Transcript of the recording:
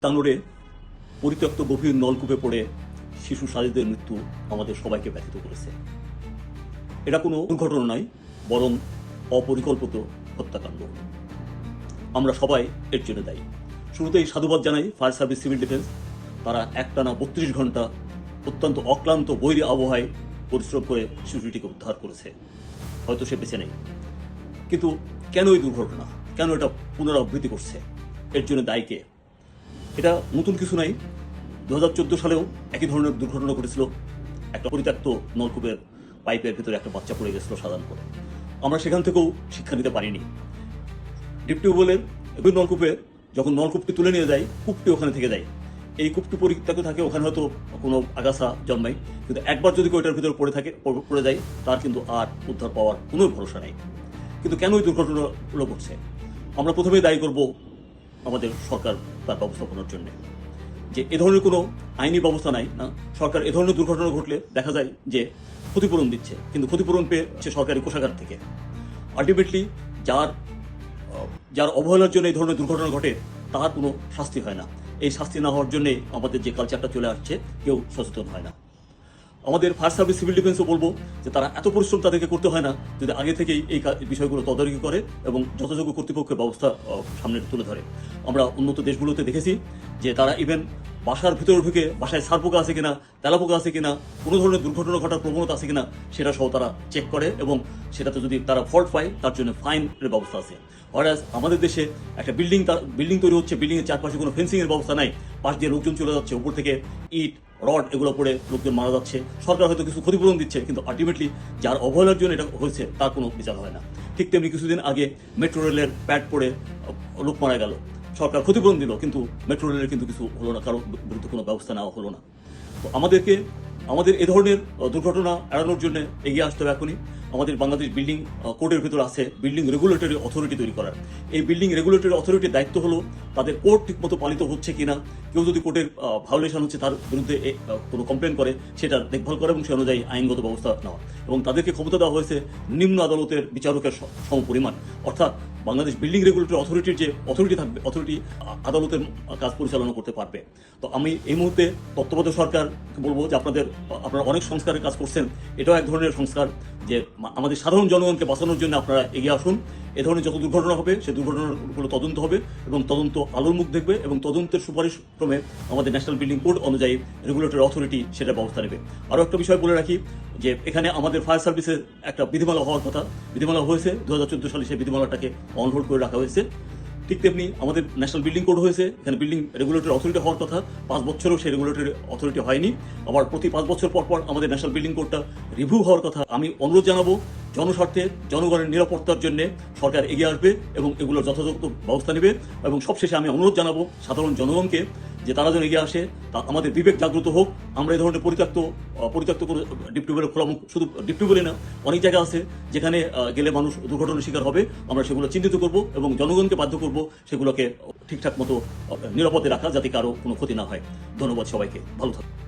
তানোরে পরিত্যক্ত গভীর নলকূপে পড়ে শিশু সাজিদের মৃত্যু আমাদের সবাইকে ব্যথিত করেছে। এটা কোনো দুর্ঘটনা নয়, বরং অপরিকল্পিত হত্যাকাণ্ড। আমরা সবাই এর জন্য দায়ী। শুরুতেই সাধুবাদ জানাই ফায়ার সার্ভিস, সিভিল ডিফেন্স। তারা একটানা 32 ঘন্টা অত্যন্ত অক্লান্ত বৈরী আবহাওয়ায় পরিশ্রম করে শিশুটিকে উদ্ধার করেছে। হয়তো সে বেঁচে নেই, কিন্তু কেন এই দুর্ঘটনা, কেন এটা পুনরাবৃত্তি করছে, এর জন্য দায়ী কে? এটা নতুন কিছু নাই। 2014 সালেও একই ধরনের দুর্ঘটনা ঘটেছিল। একটা পরিত্যক্ত নলকূপের পাইপের ভিতরে একটা বাচ্চা পড়ে গেছিল সাধারণ করে। আমরা সেখান থেকেও শিক্ষা নিতে পারিনি। ডিপ টিউবওয়েলের নলকূপে যখন নলকূপটি তুলে নিয়ে যায়, কূপটি ওখানে থেকে যায়। এই কূপটি পরিত্যক্ত থাকে, ওখানে হয়তো কোনো আগাছা জন্মায়, কিন্তু একবার যদি ওইটার ভিতরে পড়ে যায়, তার কিন্তু আর উদ্ধার পাওয়ার কোনো ভরসা নেই। কিন্তু কেন এই দুর্ঘটনাগুলো ঘটছে? আমরা প্রথমেই দায়ী করব আমাদের সরকার তার ব্যবস্থাপনার জন্য, যে এ ধরনের কোনো আইনি ব্যবস্থা নাই না। সরকার এ ধরনের দুর্ঘটনা ঘটলে দেখা যায় যে ক্ষতিপূরণ দিচ্ছে, কিন্তু ক্ষতিপূরণ পেয়ে সরকারি কোষাগার থেকে। আলটিমেটলি যার অবহেলার জন্য এই ধরনের দুর্ঘটনা ঘটে তার কোনো শাস্তি হয় না। এই শাস্তি না হওয়ার জন্যে আমাদের যে কালচারটা চলে আসছে, কেউ সচেতন হয় না। আমাদের ফায়ার সার্ভিস, সিভিল ডিফেন্সও বলবো যে তারা এত পরিশ্রম তাদেরকে করতে হয় না যদি আগে থেকেই এই বিষয়গুলো তদারকি করে এবং যথাযোগ্য কর্তৃপক্ষের ব্যবস্থা সামনে তুলে ধরে। আমরা উন্নত দেশগুলোতে দেখেছি যে তারা ইভেন বাসার ভিতরে ঢুকে বাসায় সারপোকা আছে কিনা, তেলাপোকা আছে কিনা, কোনো ধরনের দুর্ঘটনা ঘটার প্রবণতা আছে কিনা সেটা সহ তারা চেক করে, এবং সেটাতে যদি তারা ফল্ট পায় তার জন্য ফাইনের ব্যবস্থা আছে। হরাস আমাদের দেশে একটা বিল্ডিং তৈরি হচ্ছে, বিল্ডিংয়ের চারপাশে কোনো ফেন্সিংয়ের ব্যবস্থা নাই, পাশ দিয়ে লোকজন চলে যাচ্ছে, উপর থেকে ইট রড এগুলো পড়ে লোকজন মারা যাচ্ছে। সরকার হয়তো কিছু ক্ষতিপূরণ দিচ্ছে, কিন্তু আলটিমেটলি যার অবহেলার জন্য এটা হয়েছে তার কোনো বিচার হয় না। ঠিক তেমনি কিছুদিন আগে মেট্রো রেলের প্যাড পড়ে লোক মারা গেল, সরকার ক্ষতিপূরণ দিল, কিন্তু মেট্রো রেলের কিন্তু কিছু হলো না, কারো বিরুদ্ধে কোনো ব্যবস্থা নেওয়া হলো না। তো আমাদের এ ধরনের দুর্ঘটনা এড়ানোর জন্য এগিয়ে আসতে হবে। এখনই আমাদের বাংলাদেশ বিল্ডিং কোডের ভিতরে আছে বিল্ডিং রেগুলেটরি অথরিটি তৈরি করার। এই বিল্ডিং রেগুলেটরি অথরিটির দায়িত্ব হলো তাদের কোড ঠিকমতো পালিত হচ্ছে কিনা, কেউ যদি কোডের ভায়োলেশন হচ্ছে তার বিরুদ্ধে কোনো কমপ্লেন করে সেটা দেখভাল করে এবং সে অনুযায়ী আইনগত ব্যবস্থা নেওয়া। এবং তাদেরকে ক্ষমতা দেওয়া হয়েছে নিম্ন আদালতের বিচারকের সমপরিমাণ। অর্থাৎ বাংলাদেশ বিল্ডিং রেগুলেটরি অথরিটির যে অথরিটি থাকবে, অথরিটি আদালতের কাজ পরিচালনা করতে পারবে। তো আমি এই মুহূর্তে তত্ত্বাবধায়ক সরকারকে বলবো যে আপনারা অনেক সংস্কারের কাজ করছেন, এটাও এক ধরনের সংস্কার যে আমাদের সাধারণ জনগণকে বাঁচানোর জন্য আপনারা এগিয়ে আসুন। এ ধরনের যত দুর্ঘটনা হবে সেই দুর্ঘটনাগুলো তদন্ত হবে এবং তদন্ত আলোর মুখ দেখবে, এবং তদন্তের সুপারিশ ক্রমে আমাদের ন্যাশনাল বিল্ডিং কোড অনুযায়ী রেগুলেটরি অথরিটি সেটা ব্যবস্থা নেবে। আরও একটা বিষয় বলে রাখি যে এখানে আমাদের ফায়ার সার্ভিসের একটা বিধিমালা হওয়ার কথা, বিধিমালা হয়েছে 2014 সালে, সেই বিধিমালাটাকে অন হোল্ড করে রাখা হয়েছে। ঠিক তেমনি আমাদের ন্যাশনাল বিল্ডিং কোড হয়েছে, এখানে বিল্ডিং রেগুলেটরি অথরিটি হওয়ার কথা, 5 বছরেও সেই রেগুলেটরি অথরিটি হয়নি। আবার প্রতি 5 বছর পর পর আমাদের ন্যাশনাল বিল্ডিং কোডটা রিভিউ হওয়ার কথা। আমি অনুরোধ জানাবো জনস্বার্থে জনগণের নিরাপত্তার জন্য সরকার এগিয়ে আসবে এবং এগুলোর যথাযথ ব্যবস্থা নেবে। এবং সবশেষে আমি অনুরোধ জানাবো সাধারণ জনগণকে যে তারা যেন এগিয়ে আসে, তা আমাদের বিবেক জাগ্রত হোক। আমরা এই ধরনের পরিত্যক্ত করে ডিপ টিউবওয়েলের খোলা মুখ, শুধু ডিপ টিউবওয়েলে না, অনেক জায়গা আছে যেখানে গেলে মানুষ দুর্ঘটনার শিকার হবে। আমরা সেগুলো চিহ্নিত করব এবং জনগণকে বাধ্য করব সেগুলোকে ঠিকঠাক মতো নিরাপদে রাখা, যাতে কারো কোনো ক্ষতি না হয়। ধন্যবাদ সবাইকে, ভালো থাকুন।